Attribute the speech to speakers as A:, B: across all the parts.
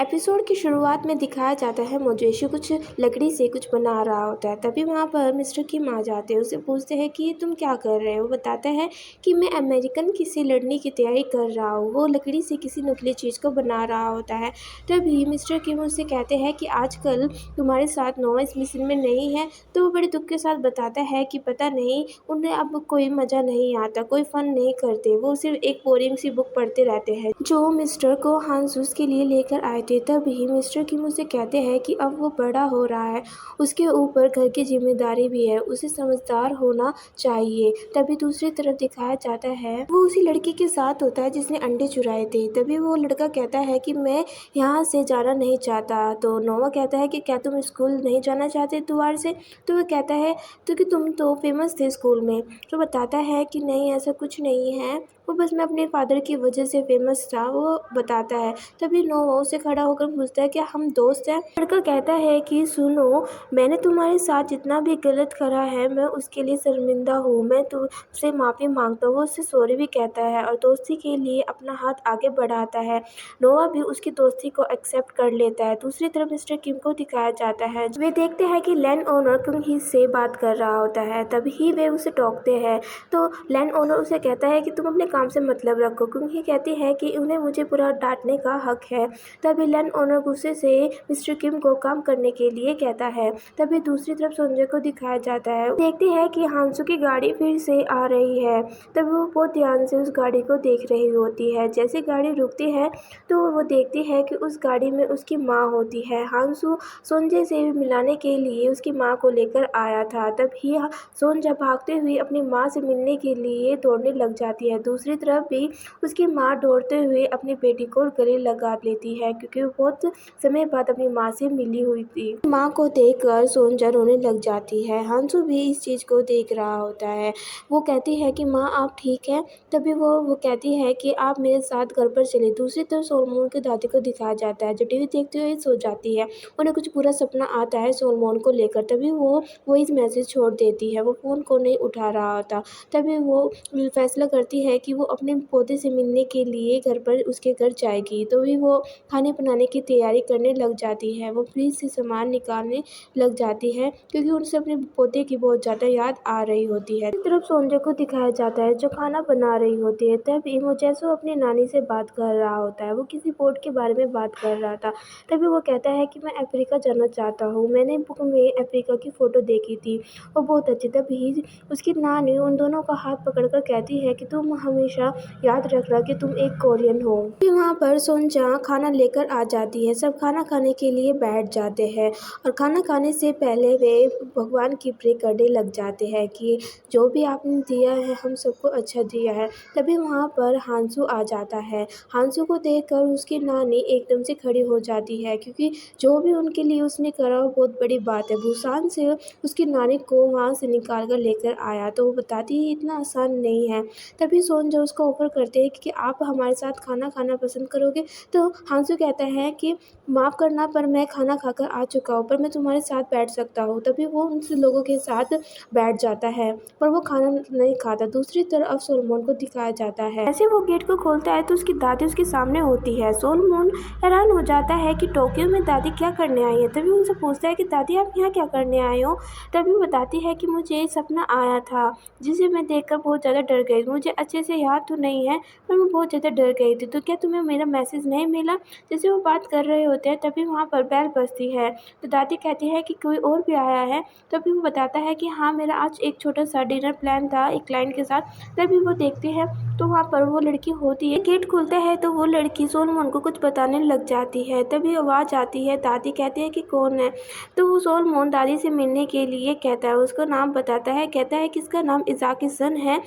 A: Episode की शुरुआत में दिखाया जाता है मोजेशी कुछ लकड़ी से कुछ बना रहा होता है। तभी वहाँ पर मिस्टर किम आ जाते हैं। उसे पूछते हैं कि तुम क्या कर रहे हो। वो बताता है कि मैं अमेरिकन किसी लड़ने की तैयारी कर रहा हूँ। वो लकड़ी से किसी नुकीली चीज़ को बना रहा होता है। तभी मिस्टर किम उससे कहते हैं कि आजकल तुम्हारे साथ नोवा इस मिशन में नहीं है। तो वो बड़े दुख के साथ बताता है कि पता नहीं उन्हें अब कोई मज़ा नहीं आता, कोई फ़न नहीं करते। वो सिर्फ एक बोरिंग सी बुक पढ़ते रहते हैं जो मिस्टर को हांसूस के लिए लेकर आए थे। तभी मिस्टर किम उसे कहते हैं कि अब वो बड़ा हो रहा है, उसके ऊपर घर की जिम्मेदारी भी है, उसे समझदार होना चाहिए। तभी दूसरी तरफ दिखाया जाता है वो उसी लड़की के साथ होता है जिसने अंडे चुराए थे। तभी वो लड़का कहता है कि मैं यहाँ से जाना नहीं चाहता। तो नोवा कहता है कि क्या तुम स्कूल नहीं जाना चाहते दोबारा से। तो वो कहता है तो कि तुम तो फेमस थे स्कूल में। तो बताता है कि नहीं, ऐसा कुछ नहीं है, वो बस मैं अपने फादर की वजह से फेमस था। वो बताता है। तभी नोवा उसे खड़ा होकर पूछता है क्या हम दोस्त हैं। लड़का कहता है कि सुनो, मैंने तुम्हारे साथ जितना भी गलत करा है मैं उसके लिए शर्मिंदा हूँ, मैं तुमसे माफ़ी मांगता हूँ। वो उससे सॉरी भी कहता है और दोस्ती के लिए अपना हाथ आगे बढ़ाता है। नोवा भी उसकी दोस्ती को एक्सेप्ट कर लेता है। दूसरी तरफ मिस्टर किम को दिखाया जाता है। वे देखते हैं कि लैंड ओनर कुंग ही से बात कर रहा होता है। तभी वे उसे टोकते हैं। तो लैंड ओनर उसे कहता है कि तुम अपने काम से मतलब रखो। क्योंकि कहती है कि उन्हें मुझे पूरा डांटने का हक है। तभी लैंड ओनर गुस्से से मिस्टर किम को काम करने के लिए कहता है। तभी दूसरी तरफ संजय को दिखाया जाता है। देखते हैं कि हांसू की गाड़ी फिर से आ रही है। तभी वो बहुत ध्यान से उस गाड़ी को देख रही होती है। जैसे गाड़ी रुकती है तो वो देखती है कि उस गाड़ी में उसकी माँ होती है। हांसू संजय से मिलाने के लिए उसकी माँ को लेकर आया था। तभी संजय भागते हुए अपनी माँ से मिलने के लिए दौड़ने लग जाती है। दूसरी तरफ भी उसकी माँ दौड़ते हुए अपनी बेटी को गले लगा लेती है क्योंकि वो बहुत समय बाद अपनी माँ से मिली हुई थी। माँ को देखकर सोनजा रोने लग जाती है। हांसू भी इस चीज़ को देख रहा होता है। वो कहती है कि माँ आप ठीक है। तभी वो कहती है कि आप मेरे साथ घर पर चले। दूसरी तरफ सोलमोन की दादी को दिखाया जाता है जो टीवी देखते हुए सो जाती है। उन्हें कुछ बुरा सपना आता है सोलमोन को लेकर। तभी वो इस मैसेज छोड़ देती है। वो फ़ोन को नहीं उठा रहा होता। तभी वो फैसला करती है कि वो अपने पोते से मिलने के लिए घर पर उसके घर जाएगी। तो भी वो खाने बनाने की तैयारी करने लग जाती है। वो फ्रिज से सामान निकालने लग जाती है क्योंकि उनसे अपने पोते की बहुत ज़्यादा याद आ रही होती है। एक तरफ सोंजे को दिखाया जाता है जो खाना बना रही होती है। तभी मोजेसो अपनी नानी से बात कर रहा होता है। वो किसी पोर्ट के बारे में बात कर रहा था। तभी वो कहता है कि मैं अफ्रीका जाना चाहता हूँ, मैंने बुक में अफ्रीका की फ़ोटो देखी थी, वो बहुत अच्छी। तभी उसकी नानी उन दोनों का हाथ पकड़कर कहती है कि तुम हमेशा याद रखना कि तुम एक कोरियन हो। फिर वहाँ पर सोनजा खाना लेकर आ जाती है। सब खाना खाने के लिए बैठ जाते हैं और खाना खाने से पहले वे भगवान की प्रे करने लग जाते हैं कि जो भी आपने दिया है हम सबको अच्छा दिया है। तभी वहाँ पर हांसू आ जाता है। हांसू को देखकर उसकी नानी एकदम से खड़ी हो जाती है क्योंकि जो भी उनके लिए उसने करा वो बहुत बड़ी बात है। बुसान से उसकी नानी को वहाँ से निकाल कर लेकर आया तो वो बताती है इतना आसान नहीं है। तभी सोनजा उसको ऑफर करते हैं कि आप हमारे साथ खाना खाना पसंद करोगे। तो हांसू कहता है कि माफ़ करना पर मैं खाना खाकर आ चुका हूँ, पर मैं तुम्हारे साथ बैठ सकता हूँ। तभी वो उन लोगों के साथ बैठ जाता है पर वो खाना नहीं खाता। दूसरी तरफ सोलमोन को दिखाया जाता है। ऐसे वो गेट को खोलता है तो उसकी दादी उसके सामने होती है। सोलमोन हैरान हो जाता है कि टोक्यो में दादी क्या करने आई है। तभी उनसे पूछता है कि दादी आप यहाँ क्या करने आए हो। तभी बताती है कि मुझे सपना आया था जिसे मैं देखकर बहुत ज़्यादा डर गई। मुझे अच्छे से याद तो नहीं है पर मैं बहुत ज़्यादा डर गई थी। तो क्या तुम्हें मेरा मैसेज नहीं मिला। जैसे वो बात कर रहे होते हैं तभी वहाँ पर बेल बजती है। तो दादी कहती है कि कोई और भी आया है। तभी वो बताता है कि हाँ, मेरा आज एक छोटा सा डिनर प्लान था एक क्लाइंट के साथ। तभी वो देखती है तो वहाँ पर वो लड़की होती है। गेट खुलता है तो वो लड़की सोलमोन को कुछ बताने लग जाती है। तभी आवाज़ आती है। दादी कहती है कि कौन है। तो वो सोलमोन दादी से मिलने के लिए कहता है, उसका नाम बताता है। कहता है कि इसका नाम इज़ाकी सन है,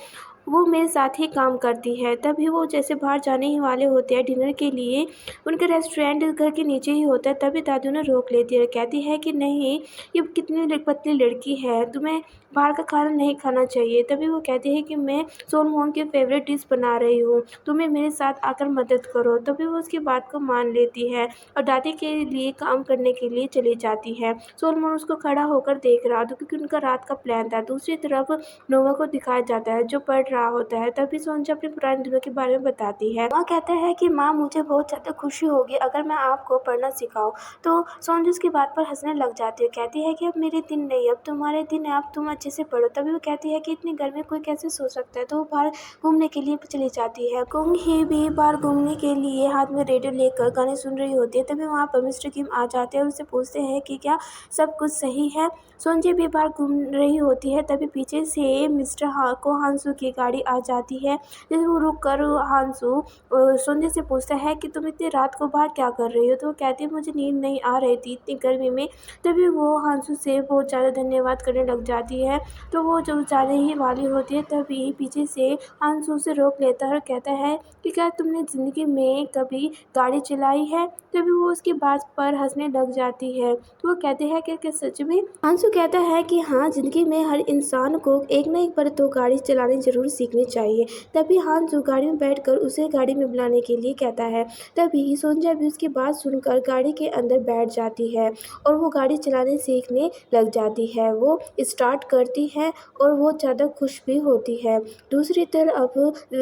A: वो मेरे साथ ही काम करती है। तभी वो जैसे बाहर जाने ही वाले होते हैं डिनर के लिए, उनका रेस्टोरेंट घर के नीचे ही होता है। तभी दादी उन्हें रोक लेती है, कहती है कि नहीं, ये कितनी पतली लड़की है, तुम्हें बाहर का खाना नहीं खाना चाहिए। तभी वो कहती है कि मैं सोलमोन की फेवरेट डिश बना रही हूँ, तुम्हें मेरे साथ आकर मदद करो। तभी वो उसकी बात को मान लेती है और दादी के लिए काम करने के लिए चली जाती है। सोलमोन उसको खड़ा होकर देख रहा था क्योंकि उनका रात का प्लान था। दूसरी तरफ नोवा को दिखाया जाता है जो पढ़ रहा होता है। तभी सोनजा अपने पुराने दिनों के बारे में बताती है। वह कहता है कि माँ, मुझे बहुत ज़्यादा खुशी होगी अगर मैं आपको पढ़ना सिखाऊं। तो सोनजा उसकी बात पर हंसने लग जाती है, कहती है कि अब मेरे दिन नहीं, अब तुम्हारे दिन है, अब तुम अच्छे से पढ़ो। तभी वो कहती है कि इतनी गर्मी कोई कैसे सो सकता है। तो वो बाहर घूमने के लिए चली जाती है। कुंग ही भी बाहर घूमने के लिए हाथ में रेडियो लेकर गाने सुन रही होती है। तभी वहाँ पर मिस्टर किम आ जाते हैं और उससे पूछते हैं कि क्या सब कुछ सही है। सोनजे भी बाहर घूम रही होती है। तभी पीछे से मिस्टर हांसू की गाड़ी आ जाती है। जैसे वो रुक कर हांसू सोनजे से पूछता है कि तुम इतनी रात को बाहर क्या कर रही हो। तो वो कहती है मुझे नींद नहीं आ रही थी इतनी गर्मी में। तभी वो हांसू से बहुत ज़्यादा धन्यवाद करने लग जाती है। तो वो जब जाने ही वाली होती है तभी पीछे से हांसू उसे रोक लेता है और कहता है कि क्या तुमने ज़िंदगी में कभी गाड़ी चलाई है। तभी वो उसकी बात पर हंसने लग जाती है। तो वो कहते हैं कि क्या सच में। हांसू कहता है कि हाँ, ज़िंदगी में हर इंसान को एक ना एक बार तो गाड़ी चलानी ज़रूर सीखनी चाहिए। तभी हांसू गाड़ी में बैठकर उसे गाड़ी में बुलाने के लिए कहता है। तभी सोनजा भी उसकी बात सुनकर गाड़ी के अंदर बैठ जाती है और वो गाड़ी चलाने सीखने लग जाती है। वो स्टार्ट करती है और वो ज़्यादा खुश भी होती है। दूसरी तरफ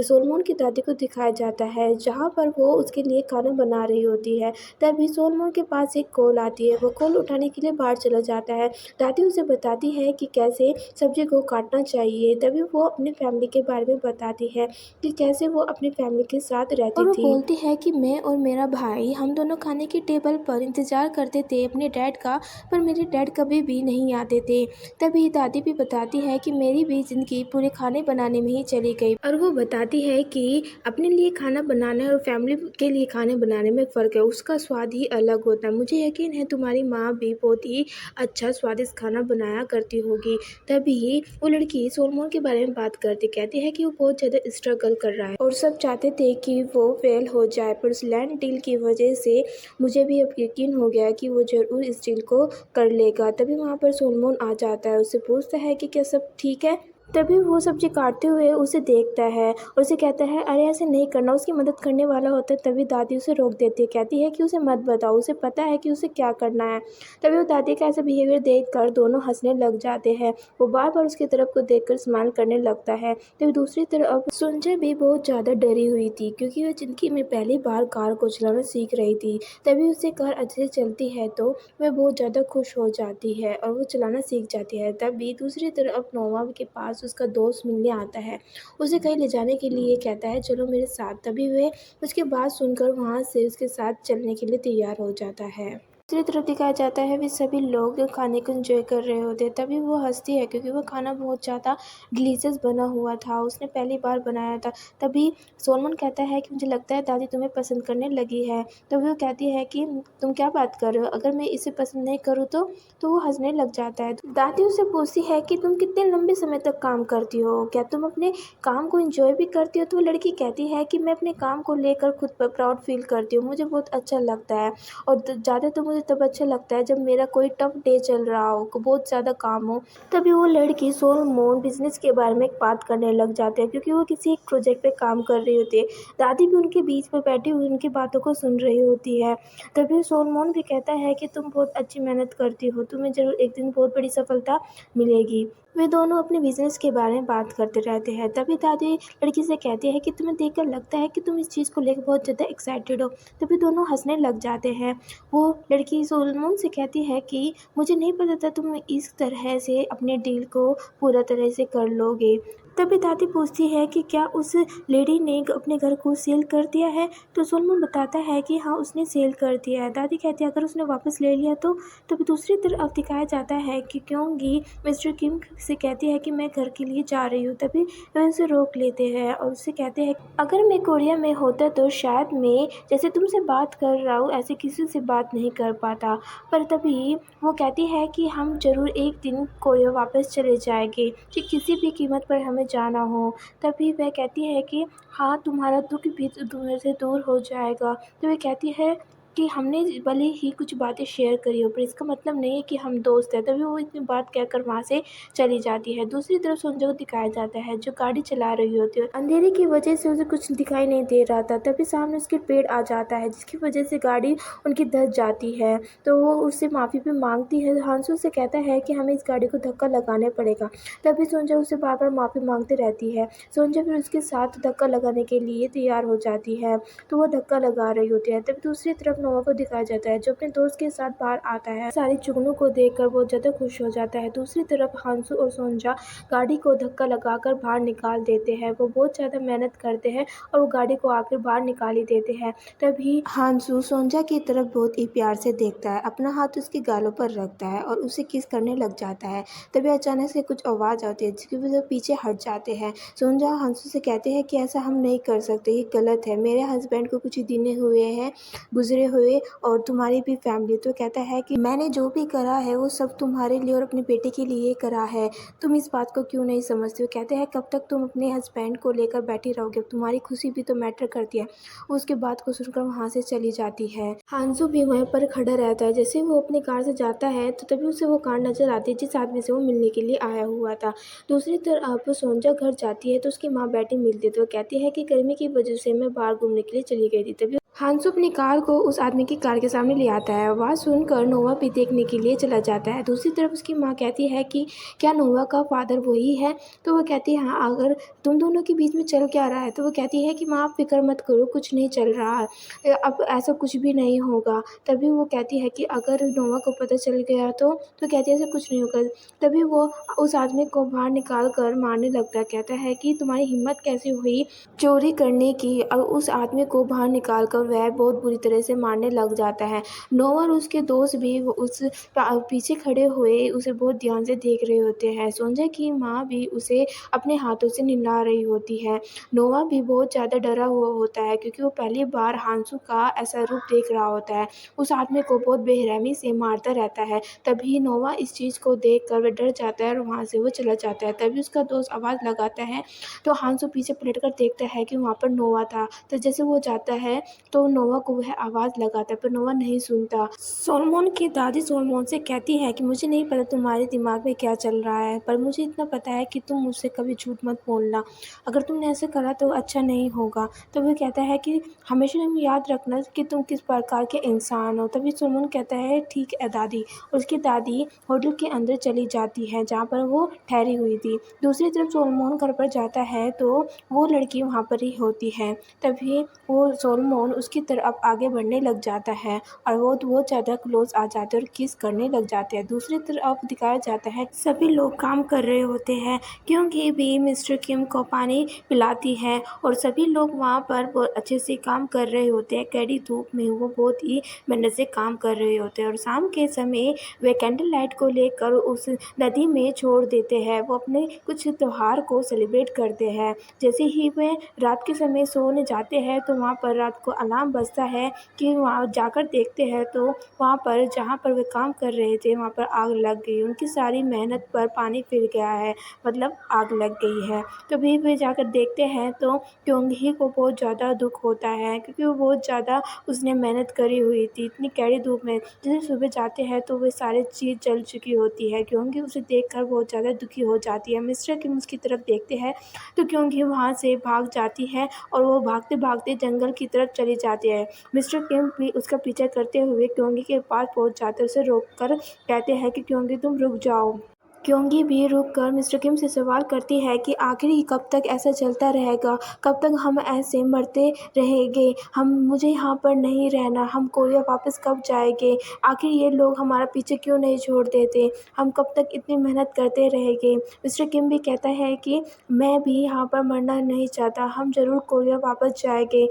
A: सोलमन की दादी को दिखाया जाता है जहाँ पर वो उसके लिए खाना बना रही होती है। तभी सोलमन के पास एक कॉल आती है। वो कॉल उठाने के लिए बाहर चला जाता है। दादी उसे बताती है कि कैसे सब्जी को काटना चाहिए। तभी वो अपने फैमिली के बारे में बताती है कि कैसे वो अपनी फैमिली के साथ रहती
B: और वो
A: थी।
B: बोलती है कि मैं और मेरा भाई हम दोनों खाने की टेबल पर इंतज़ार करते थे अपने डैड का, पर मेरे डैड कभी भी नहीं आते थे। तभी दादी भी बताती है कि मेरी भी ज़िंदगी पूरे खाने बनाने में ही चली गई।
A: और वो बताती है कि अपने लिए खाना बनाना और फैमिली के लिए खाने बनाने में फ़र्क है, उसका स्वाद ही अलग होता है। मुझे यकीन है तुम्हारी माँ भी बहुत ही अच्छा स्वादिष्ट खाना बनाया करती होगी। तभी वो लड़की सोलमन के बारे में बात करती, कहती है कि वो बहुत ज़्यादा स्ट्रगल कर रहा है और सब चाहते थे कि वो फेल हो जाए, पर उस लैंड डील की वजह से मुझे भी अब यकीन हो गया कि वो ज़रूर इस डील को कर लेगा। तभी वहाँ पर सोलमन आ जाता है, उससे पूछता है कि क्या सब ठीक है। तभी वो सब्जी काटते हुए उसे देखता है और उसे कहता है अरे ऐसे नहीं करना, उसकी मदद करने वाला होता है। तभी दादी उसे रोक देती है, कहती है कि उसे मत बताओ, उसे पता है कि उसे क्या करना है। तभी वो दादी का ऐसा बिहेवियर देखकर दोनों हंसने लग जाते हैं। वो बार बार उसकी तरफ को देखकर स्माइल करने लगता है। तभी दूसरी तरफ सुंजा भी बहुत ज़्यादा डरी हुई थी क्योंकि वह जिंदगी में पहली बार कार को चलाना सीख रही थी। तभी उसे कार अच्छे से चलती है तो वह बहुत ज़्यादा खुश हो जाती है और वो चलाना सीख जाती है। तभी दूसरी तरफ नोवा के पास उसका दोस्त मिलने आता है, उसे कहीं ले जाने के लिए कहता है चलो मेरे साथ। तभी वह उसकी बात सुनकर वहाँ से उसके साथ चलने के लिए तैयार हो जाता है। दूसरी तरफ दिखाया जाता है वे सभी लोग खाने को एंजॉय कर रहे होते हैं। तभी वो हंसती है क्योंकि वो खाना बहुत ज़्यादा डिलीशियस बना हुआ था, उसने पहली बार बनाया था। तभी सोलमन कहता है कि मुझे लगता है दादी तुम्हें पसंद करने लगी है। तभी वो कहती है कि तुम क्या बात कर रहे हो, अगर मैं इसे पसंद नहीं करूँ तो वो हंसने लग जाता है। दादी उससे पूछती है कि तुम कितने लंबे समय तक काम करती हो, क्या तुम अपने काम को एंजॉय भी करती हो। तो वो लड़की कहती है कि मैं अपने काम को लेकर खुद पर प्राउड फील करती हूँ, मुझे बहुत अच्छा लगता है और ज़्यादा तो मुझे तब अच्छा लगता है जब मेरा कोई टफ डे चल रहा हो, बहुत ज़्यादा काम हो। तभी वो लड़की सोलमन बिजनेस के बारे में बात करने लग जाते हैं क्योंकि वो किसी एक प्रोजेक्ट पे काम कर रही होती है। दादी भी उनके बीच में बैठी हुई उनकी बातों को सुन रही होती है। तभी सोलमन भी कहता है कि तुम बहुत अच्छी मेहनत करती हो, तुम्हें ज़रूर एक दिन बहुत बड़ी सफलता मिलेगी। वे दोनों अपने बिजनेस के बारे में बात करते रहते हैं। तभी दादी लड़की से कहती है कि तुम्हें देखकर लगता है कि तुम इस चीज़ को लेकर बहुत ज़्यादा एक्साइटेड हो। तभी दोनों हंसने लग जाते हैं। वो लड़की सोलमन से कहती है कि मुझे नहीं पता था तुम इस तरह से अपने डील को पूरा तरह से कर लोगे। तभी दादी पूछती है कि क्या उस लेडी ने अपने घर को सेल कर दिया है। तो सोलमन बताता है कि हाँ, उसने सेल कर दिया है। दादी कहती है अगर उसने वापस ले लिया तो। तभी दूसरी तरफ दिखाया जाता है कि क्योंकि मिस्टर किम से कहती है कि मैं घर के लिए जा रही हूँ। तभी वे उसे रोक लेते हैं और उससे कहते हैं अगर मैं कोरिया में होता तो शायद मैं जैसे तुमसे बात कर रहा हूँ ऐसे किसी से बात नहीं कर पाता। पर तभी वो कहती है कि हम ज़रूर एक दिन कोरिया वापस चले जाएंगे कि किसी भी कीमत पर हमें जाना हो। तभी वह कहती है कि हाँ, तुम्हारा दुख भी तुम्हारे से दूर हो जाएगा। तो वह कहती है कि हमने भले ही कुछ बातें शेयर करी हो पर इसका मतलब नहीं है कि हम दोस्त हैं। तभी वो इतनी बात कहकर वहाँ से चली जाती है। दूसरी तरफ संजय को दिखाया जाता है जो गाड़ी चला रही होती है। अंधेरे की वजह से उसे कुछ दिखाई नहीं दे रहा था। तभी सामने उसके पेड़ आ जाता है जिसकी वजह से गाड़ी उनकी धस जाती है। तो वो उससे माफ़ी भी मांगती है। हांसू से कहता है कि हमें इस गाड़ी को धक्का लगाने पड़ेगा। तभी संजय उसे बार बार माफ़ी मांगती रहती है। संजय फिर उसके साथ धक्का लगाने के लिए तैयार हो जाती है। तो वो धक्का लगा रही होती है। तब दूसरी तरफ नोवा को दिखाया जाता है जो अपने दोस्त के साथ बाहर आता है। सारी चुगनों को देखकर वो ज़्यादा खुश हो जाता है। दूसरी तरफ हांसू और सोंजा गाड़ी को धक्का लगाकर बाहर निकाल देते हैं। वो बहुत ज़्यादा मेहनत करते हैं और वो गाड़ी को आकर बाहर निकाल ही देते हैं। तभी हांसू सोंजा की तरफ बहुत ही प्यार से देखता है, अपना हाथ उसके गालों पर रखता है और उसे किस करने लग जाता है। तभी अचानक से कुछ आवाज़ आती है जिसकी वजह से पीछे हट जाते हैं। सोंजा हांसू से कहते हैं कि ऐसा हम नहीं कर सकते, ये गलत है। मेरे हस्बैंड को कुछ ही दिन हुए हैं गुजरे हुए और तुम्हारी भी फैमिली। तो कहता है कि मैंने जो भी करा है वो सब तुम्हारे लिए और अपने बेटे के लिए करा है, तुम इस बात को क्यों नहीं समझते हो। कहते हैं कब तक तुम अपने हस्बैंड को लेकर बैठी रहोगे, तुम्हारी खुशी भी तो मैटर करती है। उसके बात को सुनकर वहाँ से चली जाती है। हांसू भी वहीं पर खड़ा रहता है। जैसे वो अपनी कार से जाता है तो तभी उसे वो कार नजर आती है जिस आदमी से वो मिलने के लिए आया हुआ था। दूसरी तरफ सोंजा घर जाती है तो उसकी माँ बैठी मिलती है। तो वो कहती है कि गर्मी की वजह से मैं बाहर घूमने के लिए चली गई थी। तभी हांसू अपनी कार को उस आदमी की कार के सामने ले आता है। वह सुनकर नोवा भी देखने के लिए चला जाता है। दूसरी तरफ उसकी माँ कहती है कि क्या नोवा का फादर वही है। तो वह कहती है हाँ, अगर तुम दोनों के बीच में चल क्या रहा है। तो वो कहती है कि माँ आप फिक्र मत करो, कुछ नहीं चल रहा है, अब ऐसा कुछ भी नहीं होगा। तभी वो कहती है कि अगर नोवा को पता चल गया तो कहती है ऐसा कुछ नहीं होगा। तभी वो उस आदमी को बाहर निकाल कर मारने लगता है। कहता है कि तुम्हारी हिम्मत कैसे हुई चोरी करने की, और उस आदमी को बाहर निकाल कर वह बहुत बुरी तरह से मारने लग जाता है। नोवा और उसके दोस्त भी उस पीछे खड़े हुए उसे बहुत ध्यान से देख रहे होते हैं। संजय की माँ भी उसे अपने हाथों से निहला रही होती है। नोवा भी बहुत ज़्यादा डरा हुआ होता है क्योंकि वो पहली बार हांसू का ऐसा रूप देख रहा होता है। उस आदमी को बहुत बेरहमी से मारता रहता है। तभी नोवा इस चीज़ को देख कर वह डर जाता है और वहाँ से वो चला जाता है। तभी उसका दोस्त आवाज़ लगाता है तो हांसू पीछे पलट कर देखता है कि वहाँ पर नोवा था। तो जैसे वो जाता है तो नोवा को वह आवाज़ लगाता है पर नोवा नहीं सुनता। सोलमोन की दादी सोलमोन से कहती है कि मुझे नहीं पता तुम्हारे दिमाग में क्या चल रहा है, पर मुझे इतना पता है कि तुम मुझसे कभी झूठ मत बोलना। अगर तुमने ऐसे करा तो अच्छा नहीं होगा। तो वो कहता है कि हमेशा याद रखना कि तुम किस प्रकार के इंसान हो। तभी सोलमोन कहता है ठीक है दादी। उसकी दादी होटल के अंदर चली जाती है जहाँ पर वो ठहरी हुई थी। दूसरी तरफ सोलमोन घर पर जाता है तो वो लड़की वहाँ पर ही होती है। तभी वो सोलमोन उसकी तरफ आगे बढ़ने लग जाता है और वो बहुत ज़्यादा क्लोज आ जाते हैं और किस करने लग जाते हैं। दूसरी तरफ दिखाया जाता है सभी लोग काम कर रहे होते हैं क्योंकि भी मिस्टर किम को पानी पिलाती है और सभी लोग वहाँ पर बहुत अच्छे से काम कर रहे होते हैं। कड़ी धूप में वो बहुत ही मेहनत से काम कर रहे होते हैं और शाम के समय वे कैंडल लाइट को लेकर उस नदी में छोड़ देते हैं। वो अपने कुछ त्यौहार को सेलिब्रेट करते हैं। जैसे ही वे रात के समय सोने जाते हैं तो वहाँ पर रात को अलार्म बजता है कि वहाँ जाकर देखते हैं तो वहाँ पर जहाँ पर वे काम कर रहे थे वहाँ पर आग लग गई। उनकी सारी मेहनत पर पानी फिर गया है, मतलब आग लग गई है। तभी वे जाकर देखते हैं तो क्योंगी को बहुत ज़्यादा दुख होता है क्योंकि वो बहुत ज़्यादा उसने मेहनत करी हुई थी इतनी कड़ी धूप में। जैसे सुबह जाते हैं तो वे सारी चीज़ जल चुकी होती है क्योंकि उसे देखकर बहुत ज़्यादा दुखी हो जाती है। मिस्टर किम उसकी तरफ देखते हैं तो क्योंकि वहाँ से भाग जाती है और वो भागते भागते जंगल की तरफ चली जाती है। मिस्टर किम भी उसका पीछा करते हुए क्योंगी के पास पहुँच जाते उसे रोक कर कहते हैं कि क्योंगी तुम रुक जाओ। क्योंकि भी रुककर मिस्टर किम से सवाल करती है कि आखिर कब तक ऐसा चलता रहेगा, कब तक हम ऐसे मरते रहेंगे, मुझे यहाँ पर नहीं रहना, हम कोरिया वापस कब जाएंगे, आखिर ये लोग हमारा पीछे क्यों नहीं छोड़ देते, हम कब तक इतनी मेहनत करते रहेंगे। मिस्टर किम भी कहता है कि मैं भी यहाँ पर मरना नहीं चाहता, हम ज़रूर कोरिया वापस जाएंगे।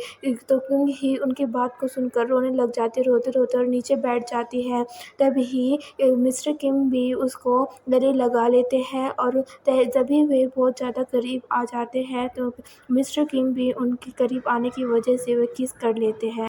A: तो क्योंकि उनकी बात को सुनकर रोने लग जाती, रोते रोते और नीचे बैठ जाती है। तभी मिस्टर किम भी उसको गले लगा लेते हैं और तभी वे बहुत ज़्यादा करीब आ जाते हैं तो मिस्टर किम भी उनके करीब आने की वजह से वे किस कर लेते हैं।